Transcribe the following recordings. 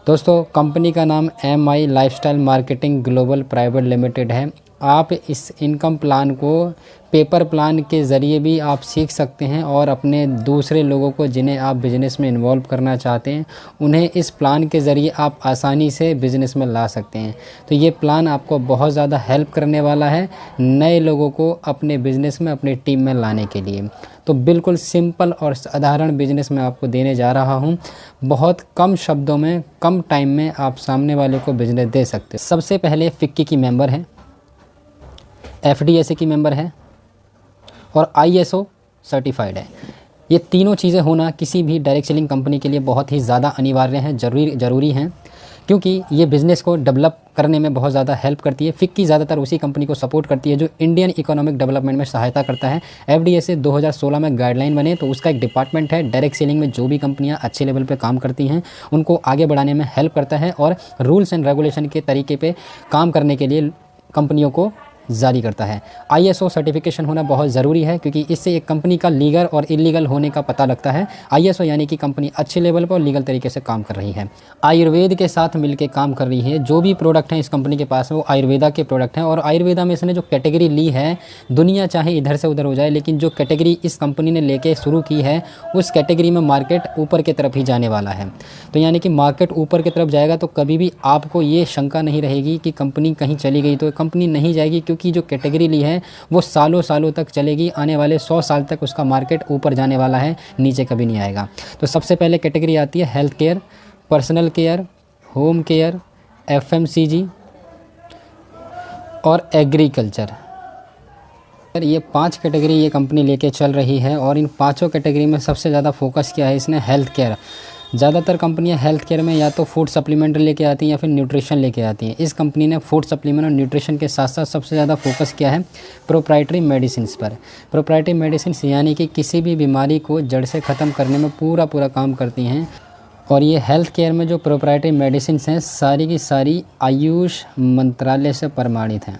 दोस्तों कंपनी का नाम MI lifestyle marketing global private limited है। आप इस इनकम प्लान को पेपर प्लान के ज़रिए भी आप सीख सकते हैं और अपने दूसरे लोगों को जिन्हें आप बिज़नेस में इन्वॉल्व करना चाहते हैं उन्हें इस प्लान के ज़रिए आप आसानी से बिज़नेस में ला सकते हैं। तो ये प्लान आपको बहुत ज़्यादा हेल्प करने वाला है नए लोगों को अपने बिज़नेस में अपनी टीम में लाने के लिए। तो बिल्कुल सिंपल और साधारण बिज़नेस मैं आपको देने जा रहा हूँ। बहुत कम शब्दों में कम टाइम में आप सामने वाले को बिज़नेस दे सकते हैं। सबसे पहले फिक्की की मेंबर हैं, FDSA की मेंबर है और ISO सर्टिफाइड है। ये तीनों चीज़ें होना किसी भी डायरेक्ट सेलिंग कंपनी के लिए बहुत ही ज़्यादा अनिवार्य हैं, ज़रूरी हैं, क्योंकि ये बिज़नेस को डेवलप करने में बहुत ज़्यादा हेल्प करती है। फिक्की ज़्यादातर उसी कंपनी को सपोर्ट करती है जो इंडियन इकोनॉमिक डेवलपमेंट में सहायता करता है। FDSA 2016 में गाइडलाइन बने तो उसका एक डिपार्टमेंट है। डायरेक्ट सेलिंग में जो भी कंपनियां अच्छे लेवल पे काम करती हैं उनको आगे बढ़ाने में हेल्प करता है और रूल्स एंड रेगुलेशन के तरीके पे काम करने के लिए कंपनियों को जारी करता है। ISO सर्टिफिकेशन होना बहुत ज़रूरी है क्योंकि इससे एक कंपनी का लीगल और इलीगल होने का पता लगता है। ISO यानी कि कंपनी अच्छे लेवल पर और लीगल तरीके से काम कर रही है, आयुर्वेद के साथ मिलकर काम कर रही है। जो भी प्रोडक्ट हैं इस कंपनी के पास वो आयुर्वेदा के प्रोडक्ट हैं और आयुर्वेदा में इसने जो कैटेगरी ली है, दुनिया चाहे इधर से उधर हो जाए लेकिन जो कैटेगरी इस कंपनी ने लेके शुरू की है उस कैटेगरी में मार्केट ऊपर की तरफ ही जाने वाला है। तो यानी कि मार्केट ऊपर की तरफ जाएगा तो कभी भी आपको ये शंका नहीं रहेगी कि कंपनी कहीं चली गई। तो कंपनी नहीं जाएगी क्योंकि जो कैटेगरी ली है वो सालों सालों तक चलेगी। आने वाले 100 साल तक उसका मार्केट ऊपर जाने वाला है, नीचे कभी नहीं आएगा। तो सबसे पहले कैटेगरी आती है health care, personal care, home care, FMCG और एग्रीकल्चर। ये 5 कैटेगरी ये कंपनी लेके चल रही है और इन पांचों कैटेगरी में सबसे ज़्यादा फोकस किया है इसने हेल्थ केयर। ज़्यादातर कंपनियां हेल्थ केयर में या तो फूड सप्लीमेंट लेके आती हैं या फिर न्यूट्रिशन लेके आती हैं। इस कंपनी ने फूड सप्लीमेंट और न्यूट्रिशन के साथ साथ सबसे ज़्यादा फोकस किया है प्रोप्राइटरी मेडिसिन पर। प्रोप्राइटरी मेडिसिन यानी कि किसी भी बीमारी को जड़ से ख़त्म करने में पूरा काम करती हैं। और ये हेल्थ केयर में जो प्रोप्राइटरी मेडिसिन हैं सारी की सारी आयुष मंत्रालय से प्रमाणित हैं।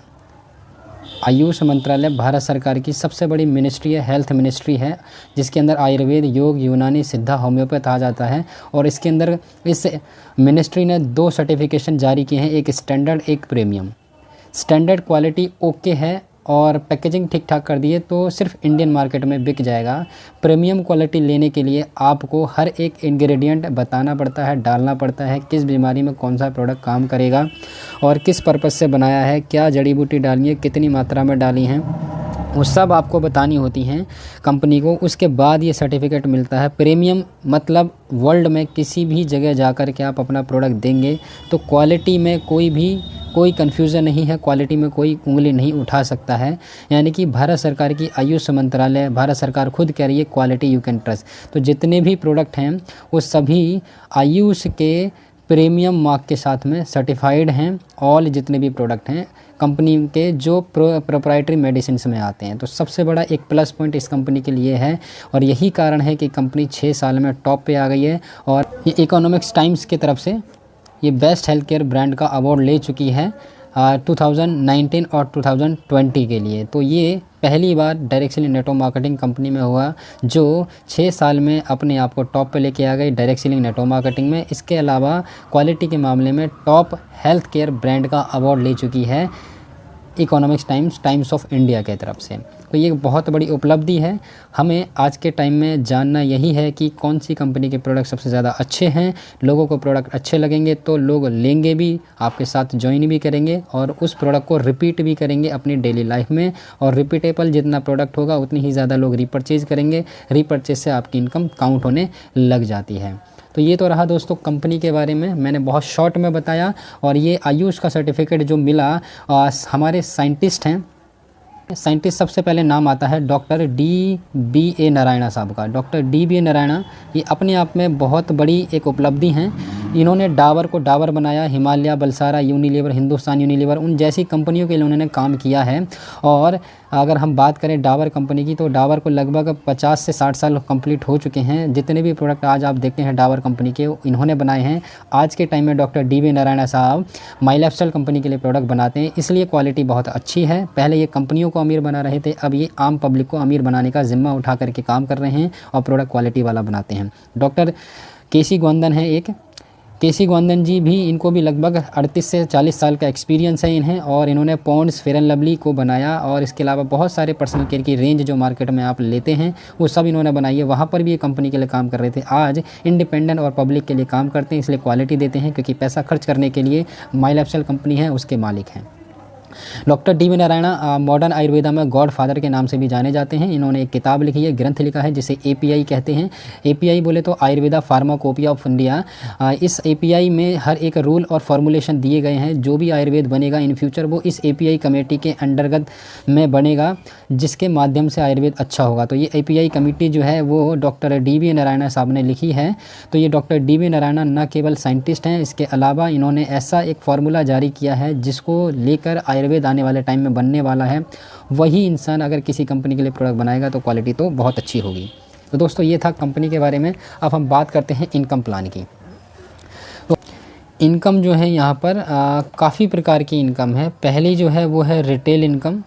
आयुष मंत्रालय भारत सरकार की सबसे बड़ी मिनिस्ट्री है, हेल्थ मिनिस्ट्री है, जिसके अंदर आयुर्वेद, योग, यूनानी, सिद्धा, होम्योपैथ आ जाता है। और इसके अंदर इस मिनिस्ट्री ने 2 सर्टिफिकेशन जारी किए हैं, एक स्टैंडर्ड एक प्रीमियम। स्टैंडर्ड क्वालिटी ओके है और पैकेजिंग ठीक ठाक कर दिए तो सिर्फ इंडियन मार्केट में बिक जाएगा। प्रीमियम क्वालिटी लेने के लिए आपको हर एक इंग्रेडिएंट बताना पड़ता है, डालना पड़ता है, किस बीमारी में कौन सा प्रोडक्ट काम करेगा और किस पर्पज़ से बनाया है, क्या जड़ी बूटी डालनी है, कितनी मात्रा में डाली हैं, वो सब आपको बतानी होती हैं कंपनी को। उसके बाद ये सर्टिफिकेट मिलता है। प्रीमियम मतलब वर्ल्ड में किसी भी जगह जाकर के आप अपना प्रोडक्ट देंगे तो क्वालिटी में कोई कन्फ्यूज़न नहीं है, क्वालिटी में कोई उंगली नहीं उठा सकता है। यानी कि भारत सरकार की आयुष मंत्रालय, भारत सरकार खुद कह रही है क्वालिटी यू कैन ट्रस्ट। तो जितने भी प्रोडक्ट हैं वो सभी आयुष के प्रीमियम मार्क के साथ में सर्टिफाइड हैं। ऑल जितने भी प्रोडक्ट हैं कंपनी के जो प्रोप्राइटरी मेडिसिन में आते हैं। तो सबसे बड़ा एक प्लस पॉइंट इस कंपनी के लिए है और यही कारण है कि कंपनी 6 साल में टॉप पे आ गई है। और ये इकोनॉमिक्स टाइम्स की तरफ से ये बेस्ट हेल्थ केयर ब्रांड का अवार्ड ले चुकी है 2019 और 2020 के लिए। तो ये पहली बार direct selling network marketing company में हुआ जो 6 साल में अपने आप को टॉप पे लेके आ गई डायरेक्ट सेलिंग नेटवर्क मार्केटिंग में। इसके अलावा क्वालिटी के मामले में टॉप हेल्थ केयर ब्रांड का अवार्ड ले चुकी है इकोनॉमिक्स टाइम्स ऑफ इंडिया के तरफ से। तो ये बहुत बड़ी उपलब्धि है। हमें आज के टाइम में जानना यही है कि कौन सी कंपनी के प्रोडक्ट सबसे ज़्यादा अच्छे हैं। लोगों को प्रोडक्ट अच्छे लगेंगे तो लोग लेंगे भी, आपके साथ ज्वाइन भी करेंगे और उस प्रोडक्ट को रिपीट भी करेंगे अपनी डेली लाइफ में। और रिपीटेबल जितना प्रोडक्ट होगा उतनी ही ज़्यादा लोग रीपरचेज़ करेंगे। रीपरचेज़ से आपकी इनकम काउंट होने लग जाती है। तो ये तो रहा दोस्तों कंपनी के बारे में, मैंने बहुत शॉर्ट में बताया। और ये आयुष का सर्टिफिकेट जो मिला हमारे साइंटिस्ट हैं, साइंटिस्ट सबसे पहले नाम आता है डॉक्टर DBA नारायणा साहब का। डॉक्टर DBA नारायणा ये अपने आप में बहुत बड़ी एक उपलब्धि हैं। इन्होंने डाबर को डाबर बनाया, हिमालय, बलसारा, यूनिलीवर, हिंदुस्तान यूनिलीवर, उन जैसी कंपनियों के लिए उन्होंने काम किया है। और अगर हम बात करें डाबर कंपनी की तो डाबर को लगभग 50 से 60 साल कंप्लीट हो चुके हैं। जितने भी प्रोडक्ट आज आप देखते हैं डाबर कंपनी के इन्होंने बनाए हैं। आज के टाइम में डॉक्टर DBA नारायणा साहब माई लाइफस्टाइल कंपनी के लिए प्रोडक्ट बनाते हैं, इसलिए क्वालिटी बहुत अच्छी है। पहले ये कंपनियों को अमीर बना रहे थे, अब ये आम पब्लिक को अमीर बनाने का जिम्मा उठा करके काम कर रहे हैं और प्रोडक्ट क्वालिटी वाला बनाते हैं। डॉक्टर KC गोंदन है एक, केसी गोंदन जी भी, इनको भी लगभग 38 से 40 साल का एक्सपीरियंस है इन्हें, और इन्होंने पॉन्ड्स, फेयर एंड लवली को बनाया, और इसके अलावा बहुत सारे पर्सनल केयर की रेंज जो मार्केट में आप लेते हैं वो सब इन्होंने बनाई है। वहाँ पर भी ये कंपनी के लिए काम कर रहे थे, आज इंडिपेंडेंट और पब्लिक के लिए काम करते हैं, इसलिए क्वालिटी देते हैं, क्योंकि पैसा खर्च करने के लिए माई लाइफस्टाइल कंपनी है उसके मालिक हैं। Doctor DV. Narayana modern Ayurveda में गॉड फादर के नाम से भी जाने जाते हैं। इन्होंने एक किताब लिखी है, ग्रंथ लिखा है, जिसे एपीआई कहते हैं। एपीआई बोले तो आयुर्वेदा फार्माकोपिया ऑफ इंडिया। इस एपीआई में हर एक रूल और फॉर्मुलेशन दिए गए हैं। जो भी आयुर्वेद बनेगा इन फ्यूचर वो इस एपीआई कमेटी के अंतर्गत में बनेगा, जिसके माध्यम से आयुर्वेद अच्छा होगा। तो ये एपीआई कमेटी जो है वो डॉक्टर डी.वी. नारायणा साहब ने लिखी है। तो ये डॉक्टर डी.वी. नारायणा न केवल साइंटिस्ट हैं, इसके अलावा इन्होंने ऐसा एक फार्मूला जारी किया है जिसको लेकर आयुर्वेद आने वाले टाइम में बनने वाला है। वही इंसान अगर किसी कंपनी के लिए प्रोडक्ट बनाएगा तो क्वालिटी तो बहुत अच्छी होगी। तो दोस्तों ये था कंपनी के बारे में। अब हम बात करते हैं इनकम प्लान की। तो इनकम जो है यहाँ पर काफ़ी प्रकार की इनकम है। पहली जो है वो है रिटेल इनकम।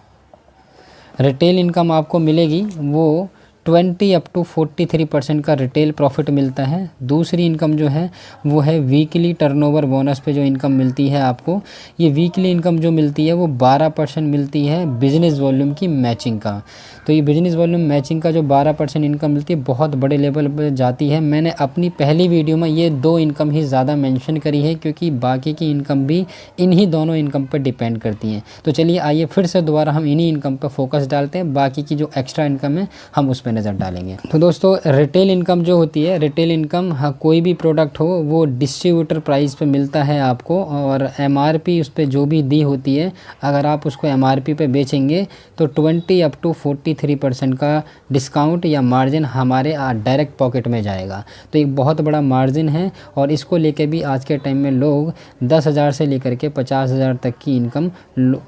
रिटेल इनकम आपको मिलेगी वो 20 अप टू 43% का रिटेल प्रॉफिट मिलता है। दूसरी इनकम जो है वो है वीकली टर्नओवर बोनस पे जो इनकम मिलती है आपको। ये वीकली इनकम जो मिलती है वो 12% मिलती है बिजनेस वॉल्यूम की मैचिंग का। तो ये बिजनेस वॉल्यूम मैचिंग का जो 12% इनकम मिलती है बहुत बड़े लेवल पर जाती है। मैंने अपनी पहली वीडियो में ये दो इनकम ही ज़्यादा मेंशन करी है, क्योंकि बाकी की इनकम भी इन्हीं दोनों इनकम पर डिपेंड करती हैं। तो चलिए आइए फिर से दोबारा हम इन्हीं इनकम पर फोकस डालते हैं, बाकी की जो एक्स्ट्रा इनकम है हम उस पर नज़र डालेंगे। तो दोस्तों रिटेल इनकम जो होती है, रिटेल इनकम कोई भी प्रोडक्ट हो वो डिस्ट्रीब्यूटर प्राइस पे मिलता है आपको, और एमआरपी उस पर जो भी दी होती है अगर आप उसको एमआरपी पे बेचेंगे तो 20 अप टू 43% का डिस्काउंट या मार्जिन हमारे डायरेक्ट पॉकेट में जाएगा। तो एक बहुत बड़ा मार्जिन है, और इसको लेके भी आज के टाइम में लोग 10,000 से लेकर के 50,000 तक की इनकम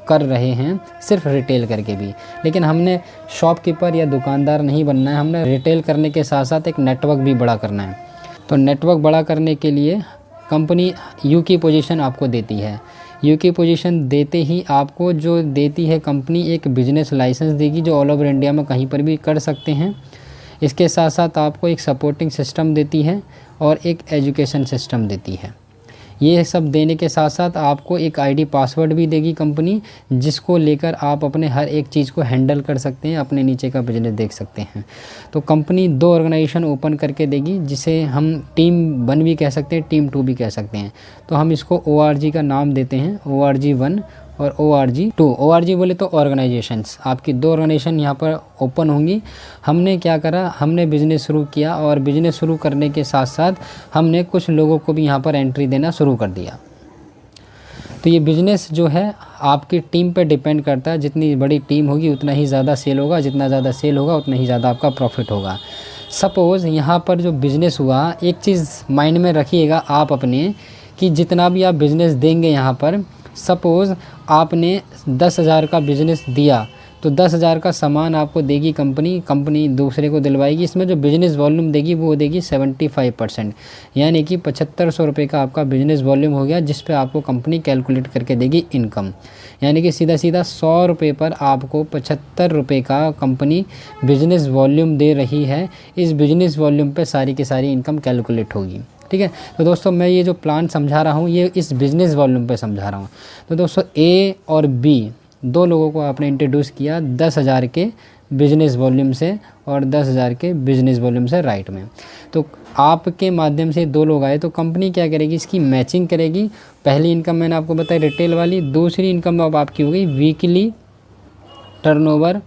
कर रहे हैं सिर्फ रिटेल करके भी। लेकिन हमने शॉपकीपर या दुकानदार नहीं बनना है, हमने रिटेल करने के साथ साथ एक नेटवर्क भी बड़ा करना है। तो नेटवर्क बड़ा करने के लिए कंपनी यू की पोजीशन आपको देती है। यू की पोजीशन देते ही आपको जो देती है कंपनी एक बिजनेस लाइसेंस देगी जो ऑल ओवर इंडिया में कहीं पर भी कर सकते हैं। इसके साथ साथ आपको एक सपोर्टिंग सिस्टम देती है और एक एजुकेशन सिस्टम देती है। ये सब देने के साथ साथ आपको एक आईडी पासवर्ड भी देगी कंपनी, जिसको लेकर आप अपने हर एक चीज़ को हैंडल कर सकते हैं, अपने नीचे का बिजनेस देख सकते हैं। तो कंपनी 2 ऑर्गेनाइजेशन ओपन करके देगी, जिसे हम टीम 1 भी कह सकते हैं, टीम 2 भी कह सकते हैं। तो हम इसको ORG का नाम देते हैं, ORG 1 और ORG 2। ORG बोले तो ऑर्गेनाइजेशंस, आपकी 2 ऑर्गेनाइजेशन यहाँ पर ओपन होंगी। हमने क्या करा, हमने बिज़नेस शुरू किया, और बिज़नेस शुरू करने के साथ साथ हमने कुछ लोगों को भी यहाँ पर एंट्री देना शुरू कर दिया। तो ये बिज़नेस जो है आपकी टीम पे डिपेंड करता है। जितनी बड़ी टीम होगी उतना ही ज़्यादा सेल होगा, जितना ज़्यादा सेल होगा उतना ही ज़्यादा आपका प्रॉफिट होगा। सपोज़ यहाँ पर जो बिज़नेस हुआ, एक चीज़ माइंड में रखिएगा आप अपने, कि जितना भी आप बिज़नेस देंगे यहाँ पर, सपोज़ आपने 10,000 का बिज़नेस दिया तो 10,000 का सामान आपको देगी कंपनी दूसरे को दिलवाएगी। इसमें जो बिज़नेस वॉल्यूम देगी वो देगी 75%, यानी कि 7500 रुपये का आपका बिज़नेस वॉल्यूम हो गया, जिस पे आपको कंपनी कैलकुलेट करके देगी इनकम। यानी कि सीधा 100 रुपये पर आपको 75 रुपये का कंपनी बिज़नेस वॉल्यूम दे रही है। इस बिज़नेस वॉल्यूम पे सारी की सारी इनकम कैलकुलेट होगी। ठीक है। तो दोस्तों मैं ये जो प्लान समझा रहा हूँ ये इस बिज़नेस वॉल्यूम पे समझा रहा हूँ। तो दोस्तों A और B 2 लोगों को आपने इंट्रोड्यूस किया 10,000 के बिज़नेस वॉल्यूम से और 10,000 के बिज़नेस वॉल्यूम से राइट में। तो आपके माध्यम से 2 लोग आए तो कंपनी क्या करेगी, इसकी मैचिंग करेगी। पहली इनकम मैंने आपको बताई रिटेल वाली, दूसरी इनकम अब आपकी हो गई वीकली टर्नओवर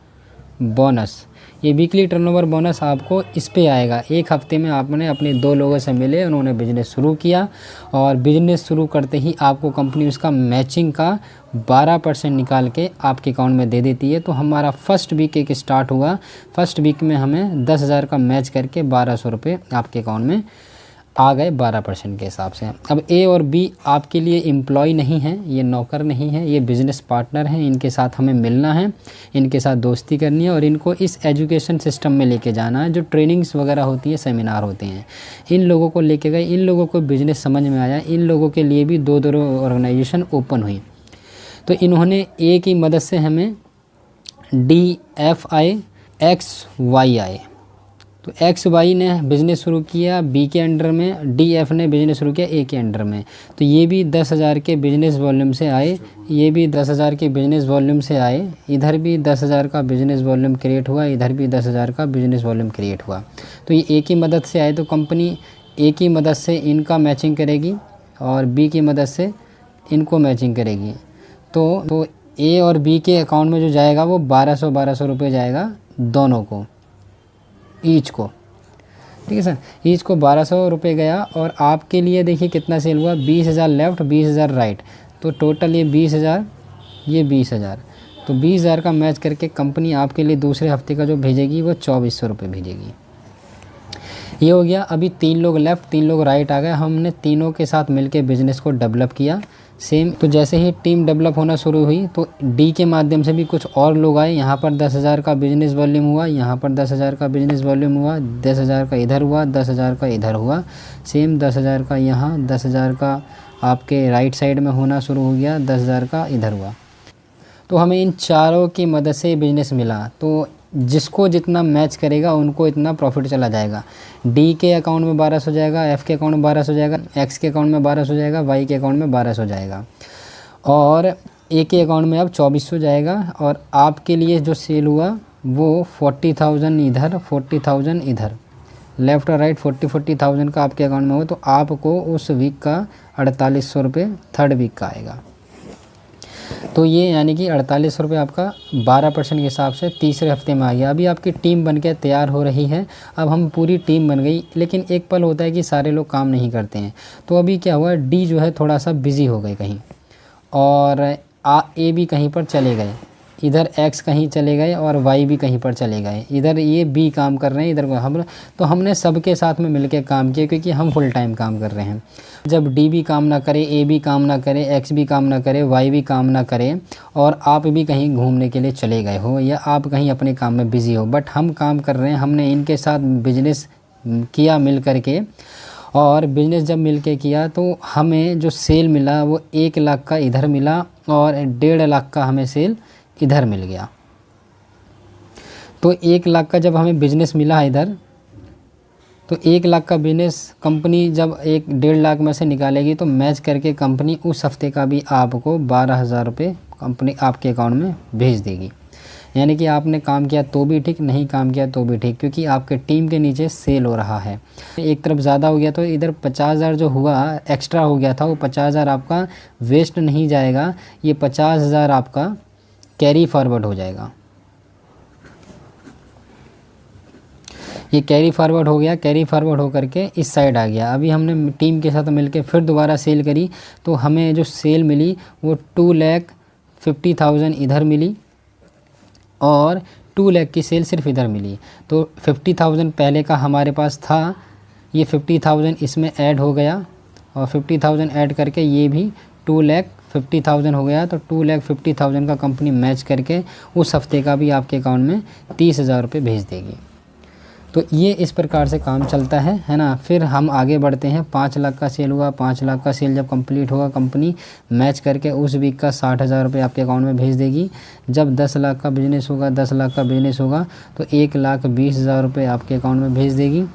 बोनस। ये वीकली टर्नओवर बोनस आपको इस पे आएगा। एक हफ्ते में आपने अपने 2 लोगों से मिले, उन्होंने बिज़नेस शुरू किया, और बिज़नेस शुरू करते ही आपको कंपनी उसका मैचिंग का 12% निकाल के आपके अकाउंट में दे देती है। तो हमारा फर्स्ट वीक एक स्टार्ट हुआ, फर्स्ट वीक में हमें 10,000 का मैच करके 1200 रुपये आपके अकाउंट में आ गए 12% के हिसाब से। अब A और B आपके लिए एम्प्लॉय नहीं हैं, ये नौकर नहीं है, ये बिज़नेस पार्टनर हैं। इनके साथ हमें मिलना है, इनके साथ दोस्ती करनी है और इनको इस एजुकेशन सिस्टम में लेके जाना है। जो ट्रेनिंग्स वगैरह होती है, सेमिनार होते हैं, इन लोगों को लेके गए, इन लोगों को बिज़नेस समझ में आया, इन लोगों के लिए भी 2 ऑर्गेनाइजेशन ओपन हुई। तो इन्होंने A की मदद से हमें DFI XYI, तो एक्स वाई ने बिज़नेस शुरू किया बी के अंडर में, डी एफ ने बिज़नेस शुरू किया ए के अंडर में। तो ये भी 10,000 के बिज़नेस वॉल्यूम से आए, ये भी 10,000 के बिज़नेस वॉल्यूम से आए, इधर भी 10,000 का बिज़नेस वॉल्यूम क्रिएट हुआ, इधर भी 10,000 का बिज़नेस वॉल्यूम क्रिएट हुआ। तो ये ए की मदद से आए, तो कंपनी ए की मदद से इनका मैचिंग करेगी और बी की मदद से इनको मैचिंग करेगी। तो ए और बी के अकाउंट में जो जाएगा वो 1200 रुपये जाएगा दोनों को, ईच को, ठीक है सर। ईच को 1200 रुपये गया और आपके लिए देखिए कितना सेल हुआ, 20,000 लेफ़्ट 20,000 राइट, तो टोटल ये 20,000 ये 20,000। तो 20,000 का मैच करके कंपनी आपके लिए दूसरे हफ्ते का जो भेजेगी वो 2400 रुपये भेजेगी। ये हो गया। अभी 3 लोग लेफ़्ट 3 लोग राइट आ गए, हमने तीनों के साथ मिलके बिज़नेस को डेवलप किया सेम। तो जैसे ही टीम डेवलप होना शुरू हुई तो डी के माध्यम से भी कुछ और लोग आए, यहाँ पर 10,000 का बिज़नेस वॉल्यूम हुआ, यहाँ पर 10,000 का बिज़नेस वॉल्यूम हुआ, 10,000 का इधर हुआ, 10,000 का इधर हुआ, सेम 10,000 का यहाँ, 10,000 का आपके राइट साइड में होना शुरू हो गया, 10,000 का इधर हुआ। तो हमें इन चारों की मदद से बिज़नेस मिला। तो जिसको जितना मैच करेगा उनको इतना प्रॉफिट चला जाएगा। डी के अकाउंट में 1200 जाएगा, एफ़ के अकाउंट में 1200 जाएगा, एक्स के अकाउंट में 1200 जाएगा, वाई के अकाउंट में 1200 जाएगा और ए के अकाउंट में अब 2400 जाएगा। और आपके लिए जो सेल हुआ वो 40,000 इधर 40,000 इधर, लेफ़्ट और राइट 40,000 का आपके अकाउंट में हो, तो आपको उस वीक का 4800 रुपये थर्ड वीक का आएगा। तो ये यानी कि 4800 रुपये आपका 12% के हिसाब से तीसरे हफ्ते में आ गया। अभी आपकी टीम बन के तैयार हो रही है, अब हम पूरी टीम बन गई, लेकिन एक पल होता है कि सारे लोग काम नहीं करते हैं। तो अभी क्या हुआ, डी जो है थोड़ा सा बिज़ी हो गए कहीं, और ए भी कहीं पर चले गए, इधर एक्स कहीं चले गए और वाई भी कहीं पर चले गए, इधर ये बी काम कर रहे हैं, इधर हम। तो हमने सबके साथ में मिलकर काम किया क्योंकि हम फुल टाइम काम कर रहे हैं। जब डी भी काम ना करे, ए भी काम ना करे, एक्स भी काम ना करे, वाई भी काम ना करे और आप भी कहीं घूमने के लिए चले गए हो या आप कहीं अपने काम में बिज़ी हो, बट हम काम कर रहे हैं, हमने इनके साथ बिजनेस किया मिल कर के, और बिज़नेस जब मिल के किया तो हमें जो सेल मिला वो 1 लाख का इधर मिला और 1.5 लाख का हमें सेल इधर मिल गया। तो 1 लाख का जब हमें बिज़नेस मिला इधर, तो 1 लाख का बिज़नेस कंपनी जब 1.5 लाख में से निकालेगी तो मैच करके कंपनी उस हफ्ते का भी आपको 12,000 रुपये कंपनी आपके अकाउंट में भेज देगी। यानी कि आपने काम किया तो भी ठीक, नहीं काम किया तो भी ठीक, क्योंकि आपके टीम के नीचे सेल हो रहा है। एक तरफ ज़्यादा हो गया तो इधर 50,000 जो हुआ एक्स्ट्रा हो गया था, वो 50,000 आपका वेस्ट नहीं जाएगा, ये 50,000 आपका कैरी फॉरवर्ड हो जाएगा। ये कैरी फॉरवर्ड हो गया, कैरी फॉरवर्ड हो करके इस साइड आ गया। अभी हमने टीम के साथ मिलके फिर दोबारा सेल करी तो हमें जो सेल मिली वो 2,50,000 इधर मिली और 2 लाख की सेल सिर्फ इधर मिली। तो 50,000 पहले का हमारे पास था, ये 50,000 इसमें ऐड हो गया और 50,000 ऐड करके ये भी 2,50,000 हो गया। तो 2,50,000 का कंपनी मैच करके उस हफ्ते का भी आपके अकाउंट में 30,000 रुपये भेज देगी। तो ये इस प्रकार से काम चलता है ना। फिर हम आगे बढ़ते हैं, 5 लाख का सेल हुआ, 5 लाख का सेल जब कंप्लीट होगा कंपनी मैच करके उस वीक का 60,000 रुपये आपके अकाउंट में भेज देगी। जब 10 लाख का बिज़नेस होगा, 10 लाख का बिज़नेस होगा तो 1,20,000 रुपये आपके अकाउंट में भेज देगी।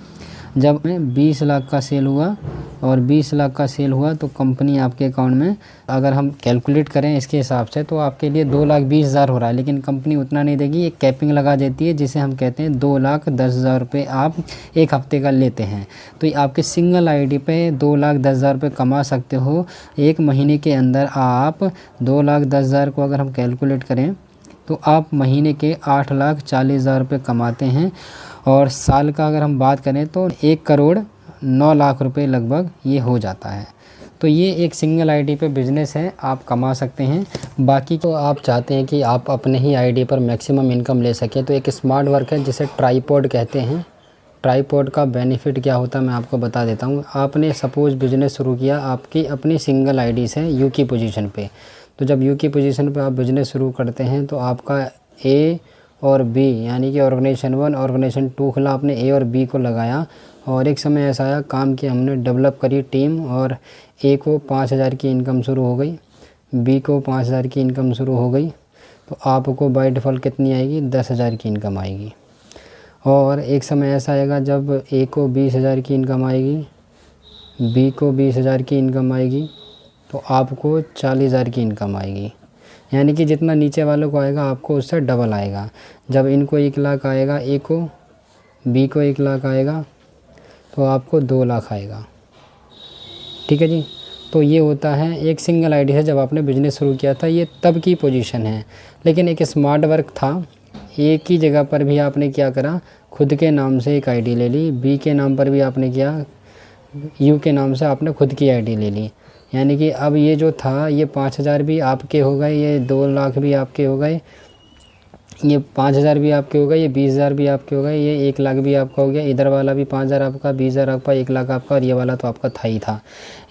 जब 20 लाख का सेल हुआ और 20 लाख का सेल हुआ तो कंपनी आपके अकाउंट में, अगर हम कैलकुलेट करें इसके हिसाब से, तो आपके लिए 2,20,000 हो रहा है, लेकिन कंपनी उतना नहीं देगी, एक कैपिंग लगा देती है जिसे हम कहते हैं 2,10,000 रुपये आप एक हफ्ते का लेते हैं। तो ये आपके सिंगल आईडी पे 2,10,000 रुपये कमा सकते हो। एक महीने के अंदर आप 2,10,000 को अगर हम कैलकुलेट करें तो आप महीने के 8,40,000 रुपये कमाते हैं। और साल का अगर हम बात करें तो 1,09,00,000 रुपये लगभग ये हो जाता है। तो ये एक सिंगल आईडी पे बिज़नेस है, आप कमा सकते हैं। बाकी तो आप चाहते हैं कि आप अपने ही आईडी पर मैक्सिमम इनकम ले सकें, तो एक स्मार्ट वर्क है जिसे ट्राईपॉड कहते हैं। ट्राईपॉड का बेनिफिट क्या होता है मैं आपको बता देता हूँ। आपने सपोज़ बिज़नेस शुरू किया आपकी अपनी सिंगल आईडी से यू की पोजीशन पे, तो जब यू की पोजीशन पे आप बिज़नेस शुरू करते हैं तो आपका ए और बी यानी कि ऑर्गेनाइजेशन 1 ऑर्गेनाइजेशन 2 खुला, आपने ए और बी को लगाया और एक समय ऐसा आया काम किया, हमने डेवलप करी टीम और ए को 5,000 की इनकम शुरू हो गई, बी को 5,000 की इनकम शुरू हो गई, तो आपको बाय डिफ़ॉल्ट कितनी आएगी, 10,000 की इनकम आएगी। और एक समय ऐसा आएगा जब ए को 20,000 की इनकम आएगी, बी को 20,000 की इनकम आएगी, तो आपको 40,000 की इनकम आएगी। यानी कि जितना नीचे वालों को आएगा आपको उससे डबल आएगा। जब इनको 1 लाख आएगा, ए को, बी को 1 लाख आएगा, तो आपको 2 लाख आएगा। ठीक है जी। तो ये होता है एक सिंगल आईडी से जब आपने बिज़नेस शुरू किया था, ये तब की पोजीशन है। लेकिन एक स्मार्ट वर्क था, एक ही जगह पर भी आपने क्या करा, खुद के नाम से एक आईडी ले ली, बी के नाम पर भी आपने किया, यू के नाम से आपने खुद की आईडी ले ली। यानी कि अब ये जो था, ये 5,000 भी आपके हो गए, ये 2 लाख भी आपके हो गए, ये 5,000 भी आपके हो गए, ये 20,000 भी आपके हो गए, ये 1 लाख भी आपका हो गया, इधर वाला भी 5,000 आपका, 20,000 आपका, 1 लाख आपका, और ये वाला तो आपका था ही था।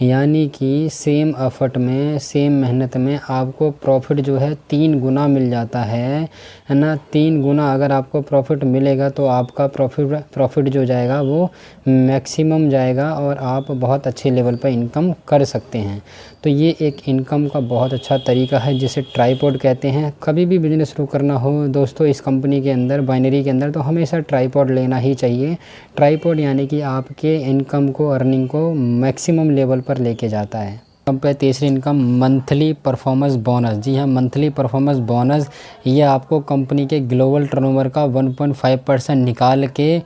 यानी कि सेम एफर्ट में, सेम मेहनत में आपको प्रॉफिट जो है 3 गुना मिल जाता है ना। 3 गुना अगर आपको प्रॉफिट मिलेगा तो आपका प्रॉफिट जो जाएगा वो मैक्सिमम जाएगा और आप बहुत अच्छे लेवल पर इनकम कर सकते हैं। तो ये एक इनकम का बहुत अच्छा तरीका है जिसे ट्राइपॉड कहते हैं। कभी भी बिज़नेस शुरू करना हो दोस्तों इस कंपनी के अंदर, बाइनरी के अंदर, तो हमेशा ट्राइपॉड लेना ही चाहिए। ट्राइपॉड यानी कि आपके इनकम को, अर्निंग को मैक्सिमम लेवल पर लेके जाता है। पे तीसरी इनकम मंथली परफॉर्मेंस बोनस। जी हाँ, मंथली परफॉर्मेंस बोनस ये आपको कंपनी के ग्लोबल टर्नओवर का 1.5% निकाल के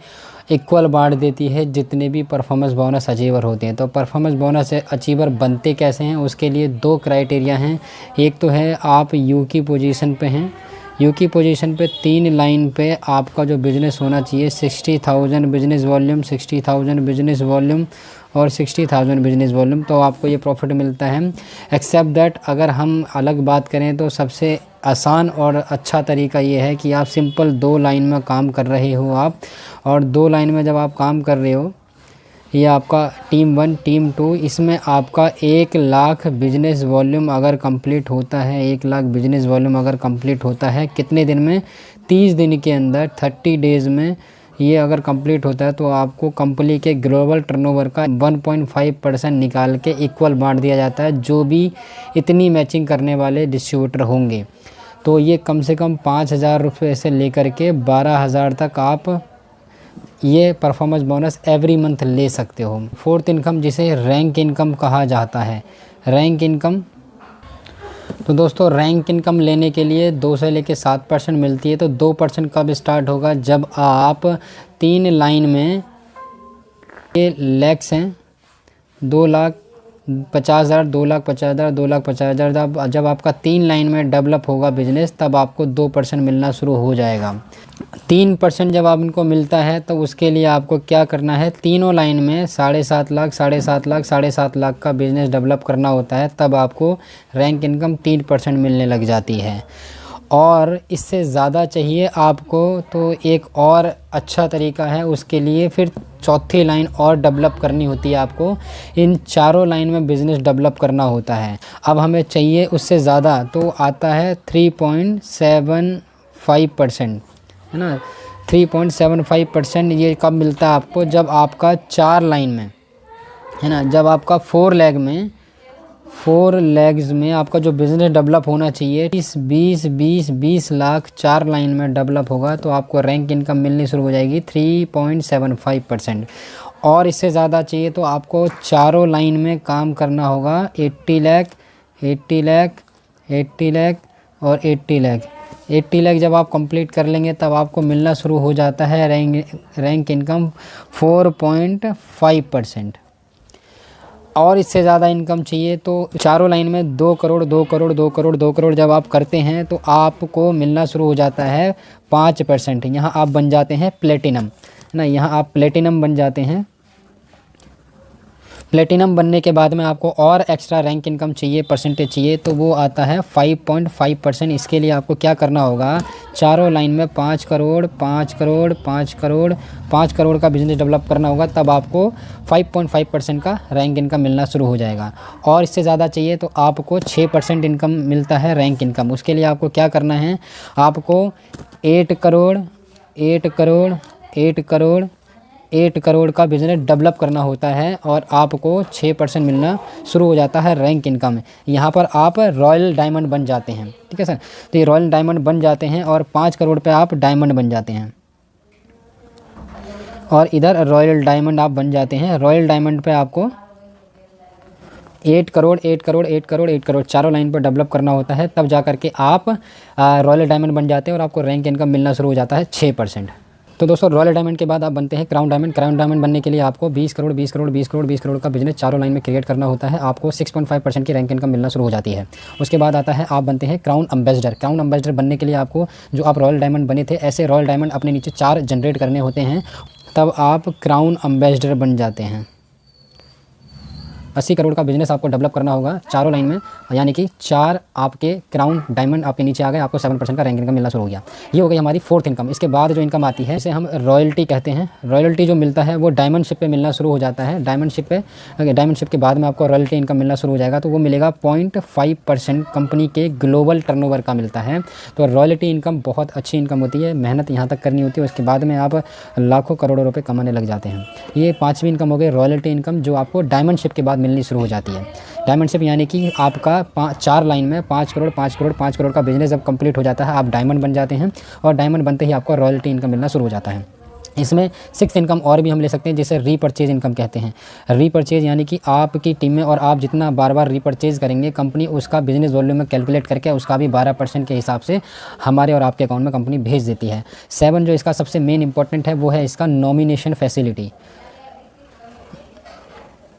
इक्वल बांट देती है जितने भी परफॉर्मेंस बोनस अचीवर होते हैं। तो परफॉर्मेंस बोनस अचीवर बनते कैसे हैं, उसके लिए 2 क्राइटेरिया हैं। एक तो है आप यू की पोजीशन पे हैं, यू की पोजीशन पे 3 लाइन पे आपका जो बिज़नेस होना चाहिए 60,000 बिज़नेस वॉल्यूम, 60,000 बिज़नेस वॉल्यूम और 60,000 बिज़नेस वॉल्यूम, तो आपको ये प्रॉफिट मिलता है। एक्सेप्ट दैट अगर हम अलग बात करें तो सबसे आसान और अच्छा तरीका ये है कि आप सिंपल 2 लाइन में काम कर रहे हो आप, और 2 लाइन में जब आप काम कर रहे हो, ये आपका टीम 1 टीम 2, इसमें आपका 1 लाख बिजनेस वॉल्यूम अगर कंप्लीट होता है, 1 लाख बिजनेस वॉल्यूम अगर कंप्लीट होता है कितने दिन में, 30 दिन के अंदर, 30 डेज़ में ये अगर कंप्लीट होता है तो आपको कंपनी के ग्लोबल टर्नओवर का 1.5% निकाल के इक्वल बांट दिया जाता है जो भी इतनी मैचिंग करने वाले डिस्ट्रीब्यूटर होंगे। तो ये कम से कम 5,000 रुपये से लेकर के 12,000 तक आप ये परफॉर्मेंस बोनस एवरी मंथ ले सकते हो। फोर्थ इनकम जिसे रैंक इनकम कहा जाता है, रैंक इनकम। तो दोस्तों रैंक इनकम लेने के लिए 2 से लेकर 7% मिलती है। तो 2% कब स्टार्ट होगा, जब आप 3 लाइन में, ये लैक्स हैं, 2,50,000, 2,50,000, 2,50,000, जब आपका 3 लाइन में डेवलप होगा बिजनेस तब आपको 2% मिलना शुरू हो जाएगा। 3% जब आप इनको मिलता है तो उसके लिए आपको क्या करना है, तीनों लाइन में 7.5 लाख, 7.5 लाख, 7.5 लाख का बिज़नेस डेवलप करना होता है, तब आपको रैंक इनकम 3% मिलने लग जाती है। और इससे ज़्यादा चाहिए आपको तो एक और अच्छा तरीका है, उसके लिए फिर चौथी लाइन और डेवलप करनी होती है आपको। इन चारों लाइन में बिज़नेस डेवलप करना होता है। अब हमें चाहिए उससे ज़्यादा, तो आता है 3.75%, है ना। 3.75% ये कब मिलता है आपको, जब आपका 4 लाइन में, है ना, जब आपका 4 लेग्स में आपका जो बिज़नेस डेवलप होना चाहिए 20 लाख 4 लाइन में डेवलप होगा तो आपको रैंक इनकम मिलनी शुरू हो जाएगी 3.75%। और इससे ज़्यादा चाहिए तो आपको चारों लाइन में काम करना होगा 80 लाख, 80 लाख, 80 लाख और 80 लाख। 80 लाख जब आप कंप्लीट कर लेंगे तब आपको मिलना शुरू हो जाता है रैंक इनकम 4.5%। और इससे ज़्यादा इनकम चाहिए तो चारों लाइन में 2 करोड़, 2 करोड़, 2 करोड़, 2 करोड़ जब आप करते हैं तो आपको मिलना शुरू हो जाता है 5%। यहाँ आप बन जाते हैं प्लेटिनम, है ना, यहाँ आप प्लेटिनम बन जाते हैं। प्लेटिनम बनने के बाद में आपको और एक्स्ट्रा रैंक इनकम चाहिए, परसेंटेज चाहिए, तो वो आता है 5.5%। इसके लिए आपको क्या करना होगा, चारों लाइन में 5 करोड़, 5 करोड़, 5 करोड़, 5 करोड़ का बिज़नेस डेवलप करना होगा, तब आपको 5.5% का रैंक इनकम मिलना शुरू हो जाएगा। और इससे ज़्यादा चाहिए तो आपको 6% इनकम मिलता है रैंक इनकम। उसके लिए आपको क्या करना है, आपको 8 करोड़, 8 करोड़, 8 करोड़, 8 करोड़ का बिज़नेस डेवलप करना होता है और आपको 6% मिलना शुरू हो जाता है रैंक इनकम। यहाँ पर आप रॉयल डायमंड बन जाते हैं, ठीक है सर। तो ये रॉयल डायमंड बन जाते हैं और 5 करोड़ पे आप डायमंड बन जाते हैं। और इधर रॉयल डायमंड आप बन जाते हैं। रॉयल डायमंड पे आपको 8 करोड़ 8 करोड़ 8 करोड़ 8 करोड़ चारों लाइन पर डेवलप करना होता है, तब जा करके आप रॉयल डायमंड बन जाते हैं और आपको रैंक इनकम मिलना शुरू हो जाता है 6%। तो दोस्तों रॉयल डायमंड के बाद आप बनते हैं क्राउन डायमंड। क्राउन डायमंड बनने के लिए आपको 20 करोड़ 20 करोड़ 20 करोड़ 20 करोड़ का बिजनेस चारों लाइन में क्रिएट करना होता है। आपको 6.5% की रैंक इनकम मिलना शुरू हो जाती है। उसके बाद आता है आप बनते हैं क्राउन एम्बेसडर। क्राउन एम्बेसडर बनने के लिए आपको जो आप रॉयल डायमंड बने थे ऐसे रॉयल डायमंड अपने नीचे 4 जनरेट करने होते हैं, तब आप क्राउन एम्बेसडर बन जाते हैं। 80 करोड़ का बिजनेस आपको डेवलप करना होगा चारों लाइन में, यानी कि 4 आपके क्राउन डायमंड आपके नीचे आ गए, आपको 7% का रैंक इनकम मिलना शुरू हो गया। ये हो गई हमारी 4th इनकम। इसके बाद जो इनकम आती है इसे हम रॉयल्टी कहते हैं। रॉयल्टी जो मिलता है वो डायमंड शिप पे मिलना शुरू हो जाता है। डायमंड शिप के बाद में आपको रॉयल्टी इनकम मिलना शुरू हो जाएगा, तो वो मिलेगा 0.5% कंपनी के ग्लोबल टर्नओवर का मिलता है। तो रॉयल्टी इनकम बहुत अच्छी इनकम होती है, मेहनत यहाँ तक करनी होती है, उसके बाद में आप लाखों करोड़ों रुपये कमाने लग जाते हैं। ये 5वीं इनकम हो गई रॉयल्टी इनकम, जो आपको डायमंड शिप के बाद मिलनी शुरू हो जाती है। डायमंड शिप यानी कि आपका 4 लाइन में 5 करोड़ 5 करोड़ 5 करोड़ का बिजनेस जब कंप्लीट हो जाता है, आप डायमंड बन जाते हैं और डायमंड बनते ही आपको रॉयल्टी इनकम मिलना शुरू हो जाता है। इसमें 6th इनकम और भी हम ले सकते हैं, जिसे रीपरचेज इनकम कहते हैं। रीपरचेज यानी कि आपकी टीम में और आप जितना बार बार रीपरचेज करेंगे, कंपनी उसका बिजनेस वॉल्यूम में कैलकुलेट करके उसका भी 12% के हिसाब से हमारे और आपके अकाउंट में कंपनी भेज देती है। 7 जो इसका सबसे मेन इंपॉर्टेंट है वो है इसका नॉमिनेशन फैसिलिटी।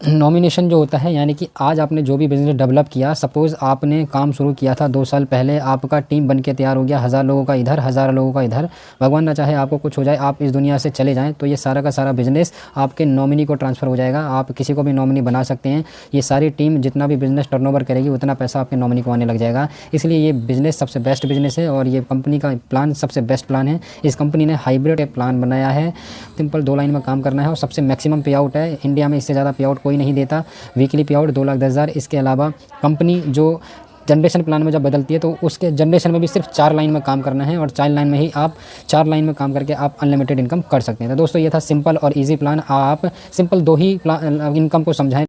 नॉमिनेशन जो होता है यानी कि आज आपने जो भी बिज़नेस डेवलप किया, सपोज़ आपने काम शुरू किया था 2 साल पहले, आपका टीम बन के तैयार हो गया, 1000 लोगों का इधर 1000 लोगों का इधर, भगवान ना चाहे आपको कुछ हो जाए, आप इस दुनिया से चले जाएं, तो ये सारा का सारा बिज़नेस आपके नॉमिनी को ट्रांसफ़र हो जाएगा। आप किसी को भी नॉमिनी बना सकते हैं। ये सारी टीम जितना भी बिज़नेस टर्नओवर करेगी उतना पैसा आपके नॉमिनी को आने लग जाएगा। इसलिए ये बिज़नेस सबसे बेस्ट बिज़नेस है और ये कंपनी का प्लान सबसे बेस्ट प्लान है। इस कंपनी ने हाइब्रिड प्लान बनाया है। सिंपल 2 लाइन में काम करना है और सबसे मैक्सिमम पे आउट है। इंडिया में इससे ज़्यादा पे आउट कोई नहीं देता। वीकली पे आउट 2,10,000। इसके अलावा कंपनी जो जनरेशन प्लान में जब बदलती है तो उसके जनरेशन में भी सिर्फ 4 लाइन में काम करना है और 4 लाइन में ही आप 4 लाइन में काम करके आप अनलिमिटेड इनकम कर सकते हैं। तो दोस्तों ये था सिंपल और इजी प्लान। आप सिंपल 2 ही इनकम को समझाएं।